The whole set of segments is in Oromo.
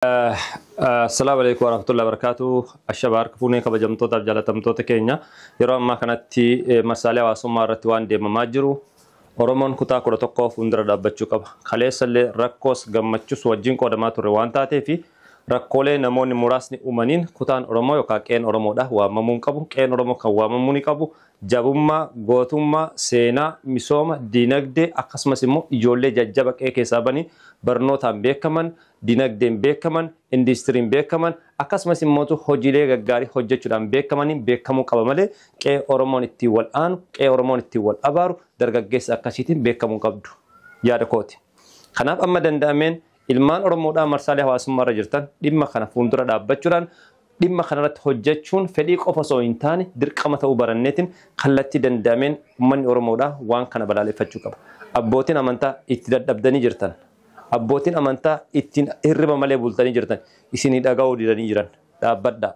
Assalamualaikum warahmatullahi wabarakatuh. Ashabar kufune kabajamtoota jalatamtoota keenya yeroo ammaa kanatti masaalee hawaasummaa irratti waan deemamaa jiru Oromoon kutaa 11 fuuldura dhaabbachuu qaba. Kaleessallee rakkoos gammachuus wajjin qoodamaa turre waan taateef rakkoolee namoonni muraasni uumaniin kutaan Oromoo yookaan qeen Oromoodha waamamuu qabu. Qeen Oromoo kan waamamuu ni qabu. Jabummaa, gootummaa, seenaa, misooma, diinagdee akkasumas immoo ijoollee jajjaba qee keessaa banii barnootaan beekaman, diinagdeen beekaman, industiriin beekaman akkasumas immoo hojiilee gaggaarii hojjechuudhaan beekamaniin beekamuu qaba malee qee Oromoon ittiin wal aanu, qee Oromoon ittiin wal abaaru dargaggeessa akkasiitiin beekamuu qabdu yaada kooti. Kanaaf amma danda'ameen ilmaan Oromoodhaa marsaalee hawaasummaa irra jirtan dhimma kana fuuldura dhaabbachuudhaan dhimma kanarratti hojjechuun fedhii qofa osoo hin taane dirqama ta'uu baranneetiin kallattii danda'ameen uummanni Oromoodhaa waan kana balaaleffachuu qaba. Abbootiin amantaa itti dadhabdanii jirtan. Abbootiin amantaa ittiin hirriba malee bultanii jirtan. Isinii dhaga'uu didanii jiran. Dhaabbadhaa.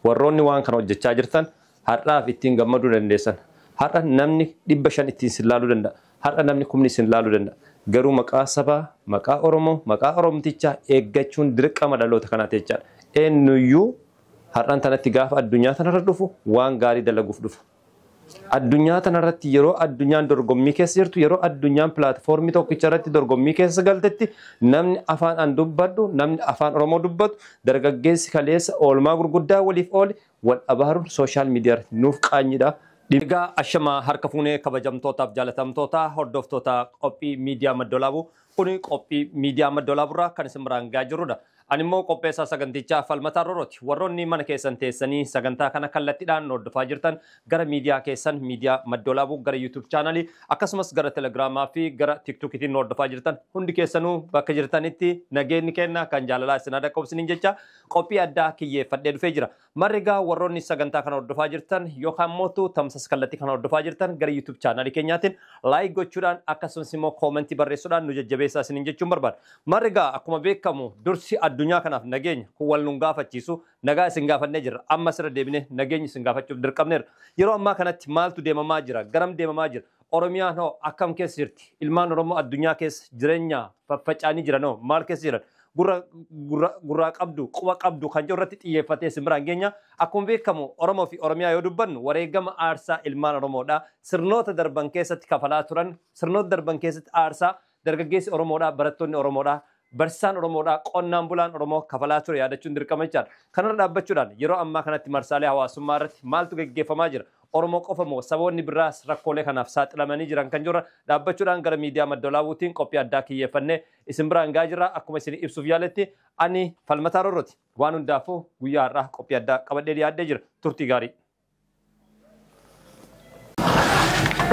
Warroonni waan kana hojjechaa jirtan har'aaf ittiin gammaduu dandeessan. Har'a namni 500 ittiin sin laaluu danda'a. Har'a namni 1000 sin laaluu danda'a. Garuu maqaa sabaa, maqaa Oromoo, maqaa Oromtichaa eeggachuun dirqama dhaloota kanaati jechaadha. Eenyuyyuu har'aan tanatti gaafa addunyaa tanarra dhufu waan gaarii dalaguuf dhufa. Addunyaa tanarratti yeroo addunyaan dorgommii keessa jirtu yeroo addunyaan pilaatfoormii tokkicha irratti dorgommii keessa galtetti namni afaan an dubbadhu namni afaan Oromoo dubbatu dargaggeessi kaleessa oolmaa gurguddaa waliif oole wal abaaruun sooshaal miidiyaa nuuf qaanyidha. Dhiigaa ashamaa harka fuunee kabajamtootaaf jaalatamtoota hordoftoota qophii miidiyaa Maddoolaabuu kuni qophii miidiyaa Maddoolaaburraa kan isin biraan gahaa jirrudha. Ani immoo qopheessaa sagantichaa falmataa roorooti. Warroonni mana keessan teessanii sagantaa kana kallattiidhaan hordofaa jirtan gara miidiyaa keessan miidiyaa Maddoolaabuu gara YouTube chaanalii akkasumas gara Telegiraamaa fi gara TikTokiitiin hordofaa jirtan hundi keessanuu bakka jirtanitti nageenyi kenna kan jaalalaa isin dhaqqabsiniin jecha qophii addaa kiyyeeffadhee dhufee jira. Marrigaa warroonni sagantaa kana hordofaa jirtan yookaan mootu tamsas kallattii kana hordofaa jirtan gara YouTube chaanalii keenyaatiin laayik gochuudhaan akkasumas immoo koomentii barreessuudhaan nu jajjabeessaa isiniin jechuun barbaada. Marrigaa akkuma beekamu dursi addunyaa kanaaf nageenya kun wal nun gaafachiisu nagaa isin gaafannee jirra. Amma sirra deebinee nageenya isin gaafachuuf dirqamneera. Yeroo ammaa kanatti maaltu deemamaa jira? Garam deemamaa jira? Oromiyaan hoo akkam keessa jirti? Ilmaan Oromoo addunyaa keessa jireenya faffaca'anii jiran hoo maal keessa jiran? Gurraa qabdu, quba qabdu kan jirratti xiyyeeffatee isin biraan geenya. Akkuma beekamu Oromoo fi Oromiyaa yoo dubbannu wareegama aarsaa ilmaan Oromoodhaa sirnoota darban keessatti kafalaa turan, sirnoota darban keessatti aarsaa dargaggeessi Oromoodhaa, barattoonni Oromoodhaa, barsiisaan Oromoodhaa, qonnaan bulaan Oromoo kafalaa ture yaadachuun dirqama jechaadha. Kanarra dhaabbachuudhaan yeroo ammaa kanatti marsaalee hawaasummaa irratti maaltu gaggeeffamaa jira? Oromoo qofa moo saboonni biraas rakkoolee kanaaf saaxilamanii jiran kan jirra dhaabbachuudhaan gara miidiyaa Maddoolaabuutiin qophii addaa kiyyeeffannee isin biraan gahaa jirra. Akkuma isin ibsuuf yaaletti ani falmataa roorooti. Waan hundaafuu guyyaa har'aa qophii addaa qabadhee dhiyaadhee jira. Turtii gaarii.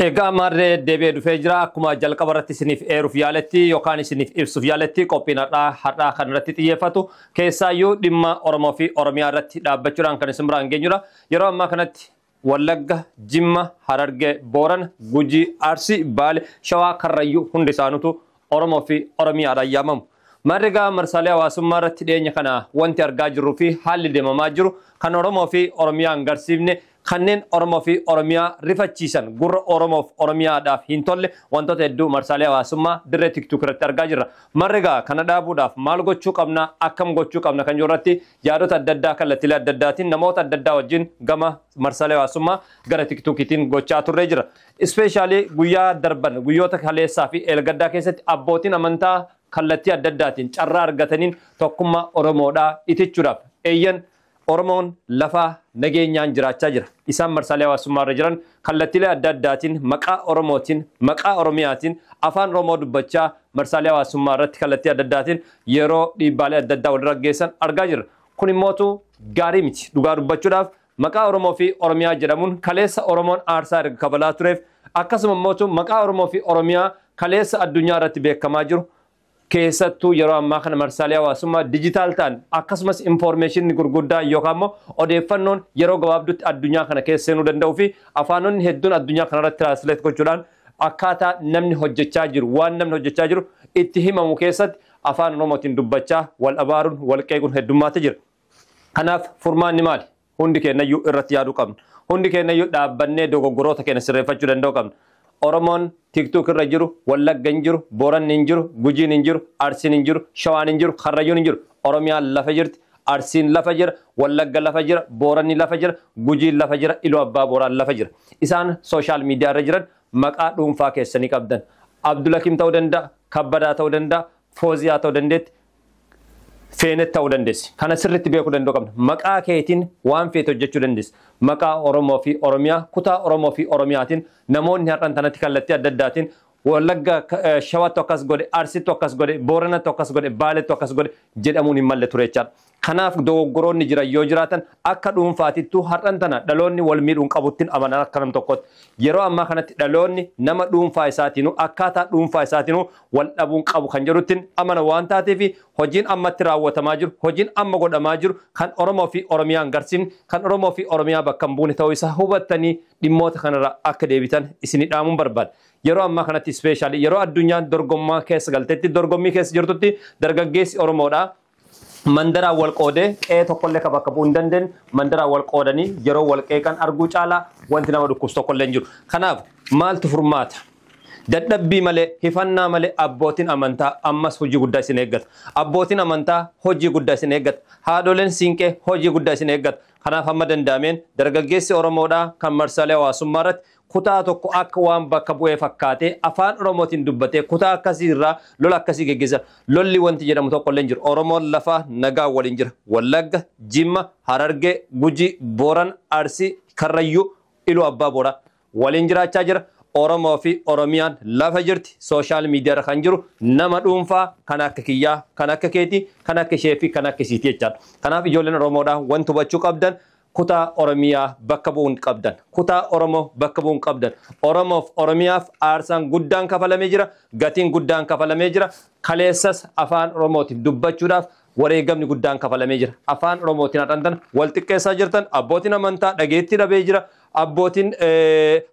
Egaa marree deebi'ee dhufee jira. Akkuma jalqaba irratti isiniif eeruuf yaaletti yookaan isiniif ibsuuf yaaletti qophiin har'aa kan irratti xiyyeeffatu keessaayyuu dhimma Oromoo fi Oromiyaa irratti dhaabbachuudhaan kan isin biraan geenyudha. Yeroo ammaa kanatti Wallagga, Jimma, Harargee, Boorana, Gujii, Arsii, Baale, Shawaa, Karrayyuu hundi isaanutu Oromoo fi Oromiyaadhaan yaamamu. Marrigaa marsaalee hawaasummaa irratti dhiyeenya kana wanti argaa jirruu fi haalli deemamaa jiru kan Oromoo fi Oromiyaa hin garsiifne kanneen Oromoo fi Oromiyaa rifachiisan gurra Oromoo fi Oromiyaadhaaf hin tolle wantoota hedduu marsaalee hawaasummaa dirree TikTok irratti argaa jirra. Marrigaa kana dhaabuudhaaf maal gochuu qabna akkam gochuu qabna kan jirratti yaadota adda addaa kallattiilee adda addaatiin namoota adda addaa wajjin gama marsaalee hawaasummaa gara TikTokiitiin gochaa turree jira. Ispeeshaalii guyyaa darban guyyoota kaleessaa fi eelgaddaa keessatti abbootiin amantaa kallattii adda addaatiin carraa argataniin tokkummaa Oromoodhaa itichuudhaaf eeyyan Oromoon lafa nageenyaan jiraachaa jira. Isaan marsaalee hawaasummaa irra jiran kallattiilee adda addaatiin maqaa Oromootiin, maqaa Oromiyaatiin afaan Oromoo dubbachaa marsaalee hawaasummaa irratti kallattii adda addaatiin yeroo dhiibbaalee adda addaa walirra geessan argaa jirra. Kun immootu gaarii miti. Dhugaa dubbachuudhaaf maqaa Oromoo fi Oromiyaa jedhamuun kaleessa Oromoon aarsaa erga kabalaa tureef akkasuma immootu maqaa Oromoo fi Oromiyaa kaleessa addunyaa irratti beekamaa jiru. Keessattuu yeroo ammaa kana marsaalee hawaasummaa dijitaal ta'an akkasumas infoormeeshinni gurguddaa yookaan immoo odeeffannoon yeroo gabaabduutti addunyaa kana keessa seenuu danda'uu fi afaanonni hedduun addunyaa kanarratti tiraansileet gochuudhaan akkaataa namni hojjechaa jiru waan namni hojjechaa jiru itti himamu keessatti afaan Oromootiin dubbachaa wal abaaruun wal qeequun heddummaatti jira. Kanaaf furmaanni maali? Hundi keenyayyuu irratti yaaduu qabna. Hundi keenyayyuu dhaabbannee dogoggoroota keenya sirreeffachuu danda'uu qabna. Oromoon TikTok irra jiru, Wallagga hin jiru, Booranni hin jiru, Gujiin hin jiru, Arsiin hin jiru, Shawaan hin jiru, Karrayyuun hin jiru. Oromiyaa lafa jirti. Arsiin lafa jira, Wallagga lafa jira, Booranni lafa jira, Gujiin lafa jira, Iluu Abbaa Booraan lafa jira. Isaan social media irra jiran maqaa dhuunfaa keessanii qabdan. Abdulakim ta'uu danda'a, Kabbadaa ta'uu danda'a, Fooziyaa ta'uu dandeetti, Feenet ta'uu dandeessi. Kana sirriitti beekuu danda'u qabna. Maqaa keetiin waan feete hojjechuu dandeessi. Maqaa Oromoo fi Oromiyaa, kutaa Oromoo fi Oromiyaatiin namoonni har'an tanatti kallattii adda addaatiin Wallagga Shawaattu akkas godhe, Arsiittu akkas godhe, Booranattu akkas godhe, Baalettu akkas godhe jedhamuun hin malle ture jechaadha. Kanaaf dogoggoroonni jiran yoo jiraatan akka dhuunfaatittuu har'an tana dhaloonni wal miidhuun qabuttiin amanan akka nam tokkotti. Yeroo ammaa kanatti dhaloonni nama dhuunfaa isaatiinuu akkaataa dhuunfaa isaatiinuu wal dhabuun qabu kan jedhuttiin amana waan taateef hojiin ammatti raawwatamaa jiru, hojiin amma godhamaa jiru kan Oromoo fi Oromiyaan garsiifne, kan Oromoo fi Oromiyaa bakka hin buune ta'uu isaa hubattanii dhimmoota kanarraa akka deebitan isinii dhaamuun barbaada. Yeroo ammaa kanatti ispeeshaalii yeroo addunyaan dorgommaa keessa galtetti dorgommii keessa jirtutti dargaggeessi Oromoodhaa mandaraan wal qoodee qe'ee tokkollee ka bakka bu'uu hin dandeenye mandaraan wal qoodanii yeroo wal qeeqan arguu caalaa wanti nama dhukkubsu tokkollee hin jiru. Kanaaf maaltu furmaata? Dadhabbii malee hifannaa malee abbootiin amantaa ammas hojii guddaa isin eeggata. Abbootiin amantaa hojii guddaa isin eeggata. Haadholeen siinqee hojii guddaa isin eeggata. Kanaaf hamma danda'ameen dargaggeessi Oromoodhaa kan marsaalee hawaasummaa irratti kutaa tokko akka waan bakka bu'ee fakkaatee afaan Oromootiin dubbatee kutaa akkasii irraa lola akkasii geggeessan. Lolli wanti jedhamu tokkollee hin jiru. Oromoon lafaa nagaa waliin jira. Wallagga, Jimma, Harargee, Gujii, Booran, Arsii, Karrayyuu, Iluu Abbaa Booraa waliin jiraachaa jira. Oromoo fi Oromiyaan lafa jirti. Social media irra kan jiru nama dhuunfaa kan akka kiyyaa, kan akka keetii, kan akka ishee fi kan akka isiitii jechaadha. Kanaaf ijoolleen Oromoodhaa wanti hubachuu qabdan kutaa Oromiyaa bakka bu'uun qabdan. Kutaa Oromoo bakka bu'uun qabdan. Oromoof Oromiyaaf aarsaan guddaan kafalamee jira. Gatiin guddaan kafalamee jira. Kaleessas afaan Oromootiin dubbachuudhaaf wareegamni guddaan kafalamee jira. Afaan Oromootiin hadhantan wal xiqqeessaa jirtan abbootiin amantaa dhageettii dhabee jira. Abbootiin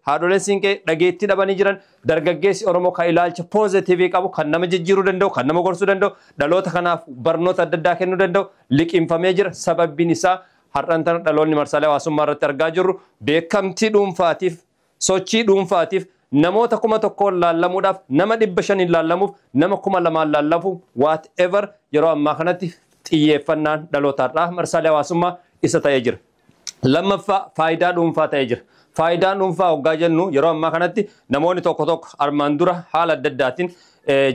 haadholeen siinqee dhageettii dhabanii jiran dargaggeessi Oromoo kan ilaalcha poozitiivii qabu kan nama jijjiiruu danda'u kan nama gorsuu danda'u dhaloota kanaaf barnoota adda addaa kennuu danda'u liqimfamee jira. Sababbiin isaa har'an tana dhaloonni marsaalee hawaasummaa irratti argaa jirru beekamtii dhuunfaatiif sochii dhuunfaatiif namoota 1,000 laallamuudhaaf nama 500 laallamuuf nama 2,000 laallamuuf whatever yeroo ammaa kanatti xiyyeeffannaan dhalootaadhaa marsaalee hawaasummaa isa ta'ee jira. Lammaffaa faayidaa dhuunfaa ta'ee jira. Faayidaan dhuunfaa hoggaa jennu yeroo ammaa kanatti namoonni tokko tokko armaan dura haala adda addaatiin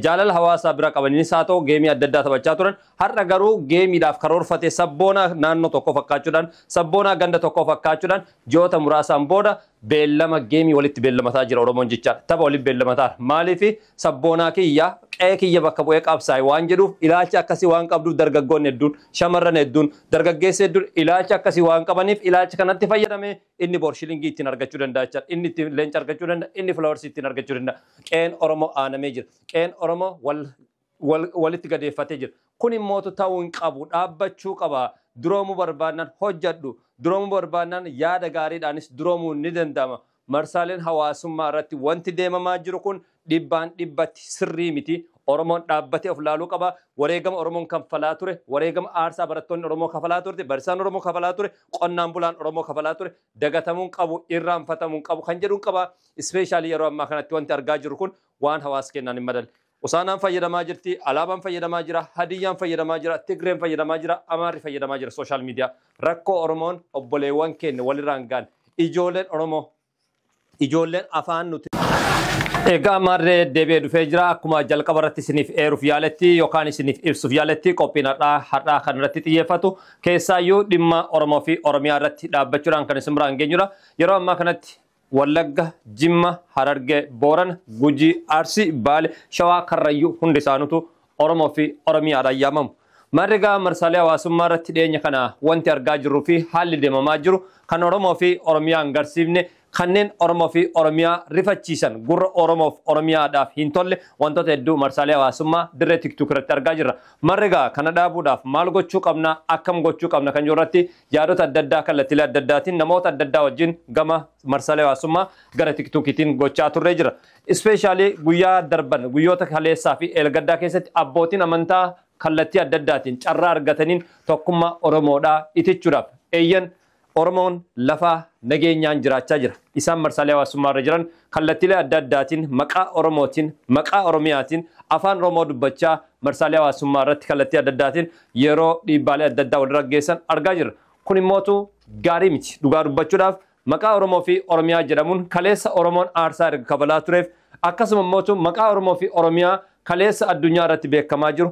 jaalala hawaasaa bira qabaniinis haa ta'u geemii adda addaa taphachaa turan har'a garuu geemiidhaaf karoorfatee sabboonaa naannoo tokko fakkaachuudhaan sabboonaa ganda tokko fakkaachuudhaan ji'oota muraasaan booda beellama geemii walitti beellamataa jira Oromoon jechaadha. Tapha walitti beellamataa maaliif sabboonaa kiyya qe'ee kiyya bakka bu'ee qabsaa'e waan jedhuuf ilaalcha akkasii waan qabduuf dargaggoonni hedduun shamarran hedduun dargaggeessi hedduun ilaalcha akkasii waan qabaniif ilaalcha kanatti fayyadamee inni borshilingii ittiin argachuu danda'a jechaadha. Inni ittiin leenca argachuu danda'a inni filaawarsii ittiin argachuu danda'a. Qe'een Oromoo aanamee jira. Qe'een Oromoo walitti gadeeffatee jira. Kun immoo ta'uu hin qabu dhaabbachuu qaba. Duroomuu barbaadnaan hojjedhu. Duroomuu barbaadnaan yaada gaariidhaanis duroomuu ni danda'ama. Marsaaleen hawaasummaa irratti wanti deemamaa jiru kun dhibbaan dhibbatti sirrii miti. Oromoon dhaabbatee of laaluu qaba. Wareegama Oromoon kanfalaa ture. Wareegama aarsaa barattoonni Oromoo kafalaa turte. Barsiisaan Oromoo kafalaa ture. Qonnaan bulaan Oromoo kafalaa ture. Dagatamuun qabu, irraanfatamuun qabu kan jedhuun qaba. Ispeeshaalii yeroo ammaa kanatti wanti argaa jiru kun waan hawaasa kennaan hin madalle. Usaanaan fayyadamaa jirti, alaabaan fayyadamaa jira, hadiyyaan fayyadamaa jira, Tigreen fayyadamaa jira, Amaarri fayyadamaa jira social media. Rakkoo Oromoon obboleewwan keenya walirraan gaan. Ijoolleen Oromoo, ijoolleen afaan nuti. Egaa Amaarree deebi'ee dhufee jira. Akkuma jalqaba irratti isiniif eeruuf yaaletti yookaan isiniif ibsuuf yaaletti qophiin har'aa kan irratti xiyyeeffatu keessaayyuu dhimma Oromoo fi Oromiyaa irratti dhaabbachuudhaan kan isin biraan geenyudha. Yeroo ammaa kanatti Wallagga, Jimma, Harargee, Booran, Gujii, Arsii, Baale, Shawaa, Karrayyuu hundi isaanutu Oromoo fi Oromiyaadhaan yaamamu. Marrigaa marsaalee hawaasummaa irratti dhiyeenya kana wanti argaa jirruu fi haalli deemamaa jiru kan Oromoo fi Oromiyaan garsiifne kanneen Oromoo fi Oromiyaa rifachiisan gurra Oromoo fi Oromiyaadhaaf hin tolle wantoota hedduu marsaalee hawaasummaa dirree TikTok irratti argaa jirra. Marrigaa kana dhaabuudhaaf maal gochuu qabna akkam gochuu qabna kan jirratti yaadota adda addaa kallattiilee adda addaatiin namoota adda addaa wajjin gama marsaalee hawaasummaa gara TikTokiitiin gochaa turree jira. Ispeeshaalii guyyaa darban guyyoota kaleessaa fi eelgaddaa keessatti abbootiin amantaa kallattii adda addaatiin carraa argataniin tokkummaa Oromoodhaa itichuudhaaf eeyyan Oromoon lafa nageenyaan jiraachaa jira. Isaan marsaalee hawaasummaa irra jiran kallattiilee adda addaatiin maqaa Oromootiin, maqaa Oromiyaatiin afaan Oromoo dubbachaa marsaalee hawaasummaa irratti kallattii adda addaatiin yeroo dhiibbaalee adda addaa walirra geessan argaa jirra. Kun immootu gaarii miti dhugaa dubbachuudhaaf maqaa Oromoo fi Oromiyaa jedhamuun kaleessa Oromoon aarsaa erga kabalaa tureef akkasuma immootu maqaa Oromoo fi Oromiyaa kaleessa addunyaa irratti beekamaa jiru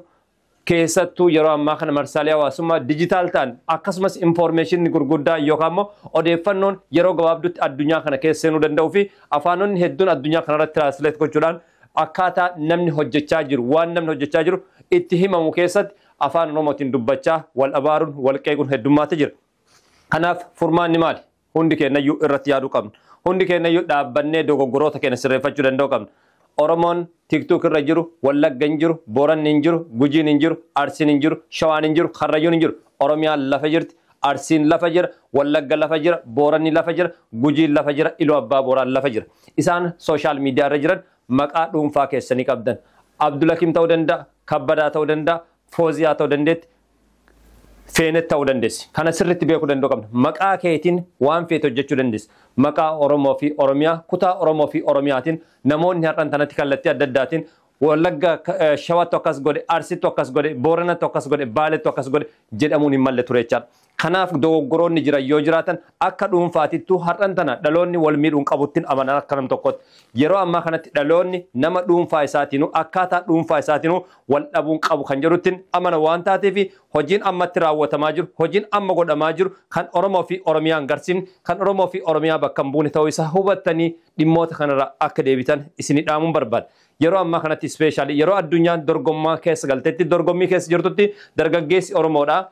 keessattuu yeroo ammaa kana marsaalee hawaasummaa dijitaal ta'an akkasumas infoormeeshinii gurguddaa yookaan immoo odeeffannoon yeroo gabaabduutti addunyaa kana keessa seenuu danda'uu fi afaanonni hedduun addunyaa kanarratti tiraansileet gochuudhaan akkaataa namni hojjechaa jiru waan namni hojjechaa jiru itti himamu keessatti afaan Oromootiin dubbachaa wal abaaruun wal qeequun heddummaatti jira. Kanaaf furmaanni maali? Hundi keenyayyuu irratti yaaduu qabna. Hundi keenyayyuu dhaabbannee dogoggoroota keenya sirreeffachuu danda'uu qabna. Oromoon TikTok irra jiru, Wallagga hin jiru, Booranni hin jiru, Gujiin hin jiru, Arsiin hin jiru, Shawaan hin jiru, Karrayyuun hin jiru. Oromiyaan lafa jirti, Arsiin lafa jira, Wallagga lafa jira, Booranni lafa jira, Gujiin lafa jira, Iluu Abbaa Booraan lafa jira. Isaan sooshaal miidiyaa irra jiran maqaa dhuunfaa keessanii qabdan. Abdulakim ta'uu danda'a, Kabbadaa ta'uu danda'a, Fooziyaa ta'uu dandeetti. Feenet ta'uu dandeessi. Kana sirriitti beekuu danda'u qabna. Maqaa keetiin waan feete hojjechuu dandeessi. Maqaa Oromoo fi Oromiyaa, kutaa Oromoo fi Oromiyaatiin namoonni har'an tanatti kallattii adda addaatiin Wallagga Shawaattu akkas godhe, Arsiittu akkas godhe, Booranattu akkas godhe, Baalettu akkas godhe jedhamuun hin malle ture jechaadha. Kanaaf dogoggoroonni jiran yoo jiraatan akka dhuunfaatittuu har'an tana dhaloonni wal miidhuun qabuttiin amanan akka nam tokkotti. Yeroo ammaa kanatti dhaloonni nama dhuunfaa isaatiinuu akkaataa dhuunfaa isaatiinuu wal dhabuun qabu kan jedhuttiin amana waan taateef hojiin ammatti raawwatamaa jiru, hojiin amma godhamaa jiru kan Oromoo fi Oromiyaan garsiifne, kan Oromoo fi Oromiyaa bakka hin buune ta'uu isaa hubattanii dhimmoota kanarraa akka deebitan isinii dhaamuun barbaada. Yeroo ammaa kanatti ispeeshaalii yeroo addunyaan dorgommaa keessa galteetti dorgommii keessa jirtutti dargaggeessi Oromoodhaa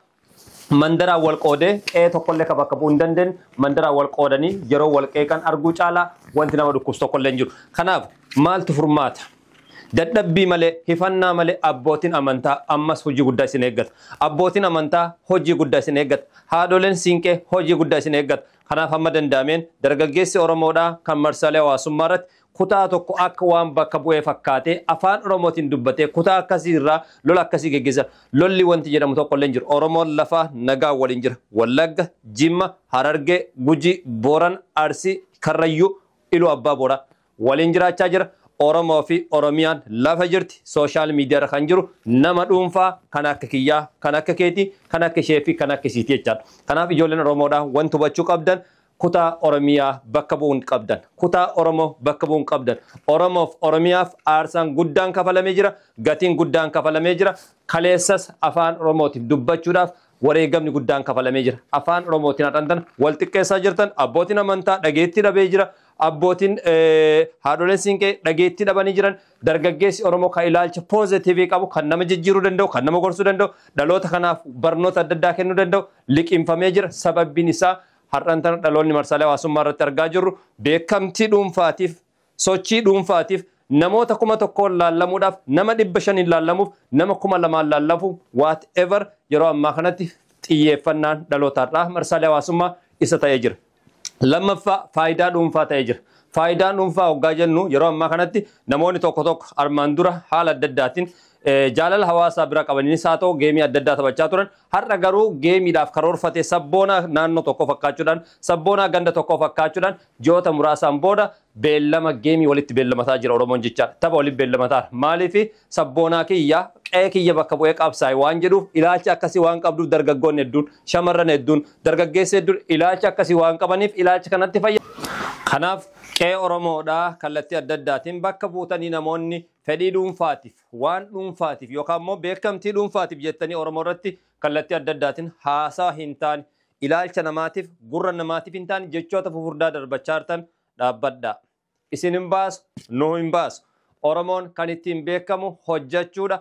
mandaraan wal qoodee qe'ee tokkollee kan bakka bu'uu hin dandeenye mandaraan wal qoodanii yeroo wal qeeqan arguu caalaa wanti nama dhukkubsu tokkollee hin jiru. Kanaaf maaltu furmaata? Dadhabbii malee hifannaa malee abbootiin amantaa ammas hojii guddaa isin eeggata. Abbootiin amantaa hojii guddaa isin eeggata. Haadholeen siinqee hojii guddaa isin eeggata. Kanaaf hamma danda'ameen dargaggeessi Oromoodhaa kan marsaalee hawaasummaa irratti kutaa tokko akka waan bakka bu'ee fakkaatee afaan Oromootiin dubbatee kutaa akkasii irraa lola akkasii geggeessa. Lolli wanti jedhamu tokkollee hin jiru. Oromoon lafaa nagaa waliin jira. Wallagga, Jimma, Harargee, Gujii, Booran, Arsii, Karrayyuu, Iluu Abbaa Booraa waliin jiraachaa jira. Oromoo fi Oromiyaan lafa jirti. Sooshaal miidiyaa kan jiru nama dhuunfaa kan akka kiyyaa, kan akka keetii, kan akka ishee fi kan akka isiitii jechaadha. Kanaaf ijoolleen Oromoodhaa wanti hubachuu qabdan kutaa Oromiyaa bakka bu'uun qabdan. Kutaa Oromoo bakka bu'uun qabdan. Oromoof Oromiyaaf aarsaan guddaan kafalamee jira. Gatiin guddaan kafalamee jira. Kaleessas afaan Oromootiin dubbachuudhaaf wareegamni guddaan kafalamee jira. Afaan Oromootiin hadhantan wal xiqqeessaa jirtan abbootiin amantaa dhageettii dhabee jira. Abbootiin haadholeen siinqee dhageettii dhabanii jiran dargaggeessi Oromoo kan ilaalcha pooziitiivii qabu kan nama jijjiiruu danda'u kan nama gorsuu danda'u dhaloota kanaaf barnoota adda addaa kennuu danda'u liqimfamee jira. Sababbiin isaa har'an tana dhaloonni marsaalee hawaasummaa irratti argaa jirru beekamtii dhuunfaatiif sochii dhuunfaatiif namoota 1,000 laallamuudhaaf nama 500 laallamuuf nama 2,000 laallamuuf whatever yeroo ammaa kanatti xiyyeeffannaan dhalootaarraa marsaalee hawaasummaa isa ta'ee jira. Lammaffaa faayidaa dhuunfaa ta'ee jira. Faayidaan dhuunfaa hoggaa jennu yeroo ammaa kanatti namoonni tokko armaan dura haala adda addaatiin jaalala hawaasaa bira qabaniinis haa ta'u geemii adda addaa taphachaa turan har'a garuu geemiidhaaf karoorfatee sabboonaa naannoo tokko fakkaachuudhaan sabboonaa ganda tokko fakkaachuudhaan ji'oota muraasaan booda beellama geemii walitti beellamataa jira Oromoon jechaadha. Tapha walitti beellamataa maaliif sabboonaa kiyya qe'ee kiyya bakka bu'ee qabsaa'e waan jedhuuf ilaalcha akkasii waan qabduuf dargaggoonni hedduun shamarran hedduun dargaggeessi hedduun ilaalcha akkasii waan qabaniif ilaalcha kanatti fayyadamu. Kanaaf qe'ee Oromoodhaa kallattii adda addaatiin bakka buutanii namoonni fedhii dhuunfaatiif waan dhuunfaatiif yookaan immoo beekamtii dhuunfaatiif jettanii Oromoo irratti kallattii adda addaatiin haasaa hin taane ilaalcha namaatiif gurra namaatiif hin taane jechoota fufurdaa darbachaa jirtan dhaabbadhaa. Isin hin baasu, nu hin baasu. Oromoon kan ittiin beekamu hojjechuudha.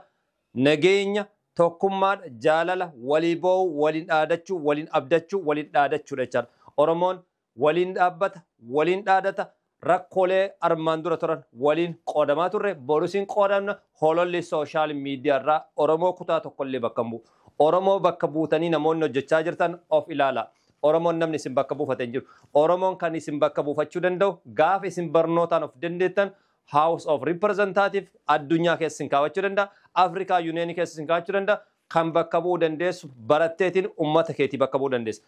Nageenya, tokkummaadha, jaalala, walii boo'uu, waliin dhaadachuu, waliin abdachuu, waliin dhaadachuudha jechaadha. Oromoon waliin dhaabbata, waliin dhaadata. Rakkoolee armaan dura turan waliin qoodamaa turre borusiin qoodamna hololli sooshaal miidiyaa irraa Oromoo kutaa tokkollee bakka bu'u. Oromoo bakka buutanii namoonni hojjechaa jirtan of ilaala. Oromoon namni isin bakka buufate hin jiru. Oromoon kan isin bakka buufachuu danda'u gaafa isin barnootaan of dandeettan House of Representative addunyaa keessa isin kaawwachuu danda'a. Afrikaa Yuuniyeenii keessa isin kaawwachuu danda'a. Kan bakka bu'uu dandeessu baratteetiin uummata keetii bakka bu'uu dandeessa.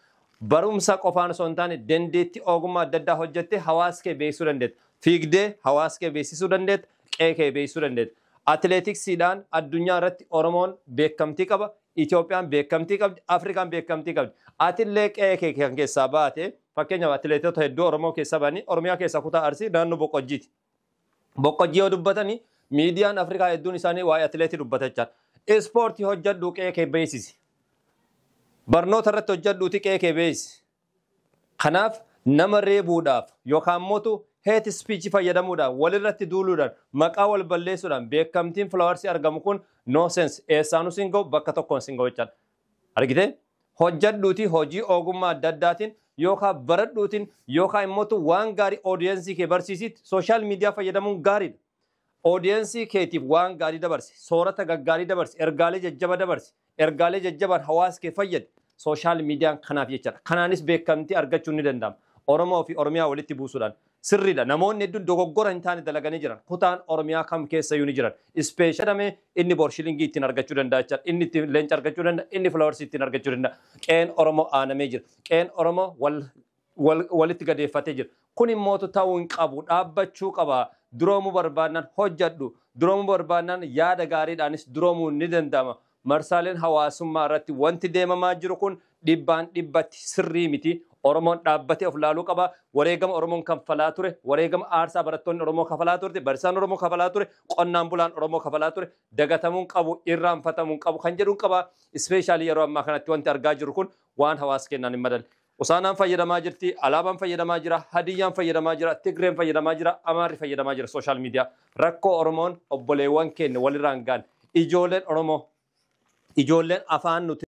Barumsa qofaan osoo hin taane dandeettii ogummaa adda addaa hojjettee hawaasa kee beeksisuu dandeetta. Fiigdee hawaasa kee beeksisuu dandeetta. Qe'ee kee beeksisuu dandeetta. Atileetiksiidhaan addunyaa irratti Oromoon beekamtii qaba. Itoophiyaan beekamtii qabdi. Afrikaan beekamtii qabdi. Atillee qe'ee kee kan keessaa baate fakkeenyaaf atileetota hedduu Oromoo keessa ba'anii Oromiyaa keessa kutaa Arsii naannoo Boqqojjiiti. Boqqojjii yoo dubbatanii miidiyaan Afrikaa hedduun isaanii waa'ee atileetii dubbatachaa. Ispoortii hojjedhuu qe'ee kee beeksisi. Barnoota irratti hojjedhuuti qe'ee kee beeksisi. Kanaaf nama reebuudhaaf yookaan mootu hate speech fayyadamuudhaan walirratti duuluudhaan maqaa wal balleessuudhaan beekamtiin filaawarsii argamu kun no sense eessaanuu siin ga'u bakka tokkoon siin ga'u jechaadha. Argitee hojjedhuuti hojii ogummaa adda addaatiin yookaan baradhuutiin yookaan immoo waan gaarii oodiyensii kee barsiisitti sooshaal miidiyaa fayyadamuun gaariidha. Oodiyensii keetiif waan gaarii dabarsi, soorata gaggaarii dabarsi, ergaalee jajjaba dabarsi, ergaalee jajjabaan hawaasa kee fayyadi. Sooshaal miidiyaan kanaaf jechaadha. Kanaanis beekamtii argachuun ni danda'ama. Oromoo fi Oromiyaa walitti buusuudhaan. Sirriidha. Namoonni hedduun dogoggora hin taane dalaganii jiran. Kutaan Oromiyaa kam keessayyuu ni jiran. Ispeeshadamee inni boorshilingii ittiin argachuu danda'a jechaadha. Inni ittiin leenca argachuu danda'a. Inni filaawarsii ittiin argachuu danda'a. Qe'een Oromoo aanamee jira. Qe'een Oromoo walitti gadeeffatee jira. Kun immoo ta'uu hin qabu. Dhaabbachuu qaba. Duroomuu barbaadnaan hojjedhu. Duroomuu barbaadnaan yaada gaariidhaanis duroomuu ni danda'ama. Marsaaleen hawaasummaa irratti wanti deemamaa jiru kun dhibbaan dhibbatti sirrii miti. Oromoon dhaabbatee of laaluu qaba. Wareegama Oromoon kanfalaa ture. Wareegama aarsaa barattoonni Oromoo kafalaa turte. Barsiisaan Oromoo kafalaa ture. Qonnaan bulaan Oromoo kafalaa ture. Dagatamuun qabu, irraanfatamuun qabu kan jedhuun qaba. Ispeeshaalii yeroo ammaa kanatti wanti argaa jiru kun waan hawaasa kennaan hin madalle. Usaanaan fayyadamaa jirti, alaabaan fayyadamaa jira, hadiyyaan fayyadamaa jira, Tigreen fayyadamaa jira, Amaarri fayyadamaa jira sooshaal miidiyaa. Rakkoo Oromoon obboleewwan keenya walirraan gaan. Ijoolleen Oromoo, ijoolleen afaan nuti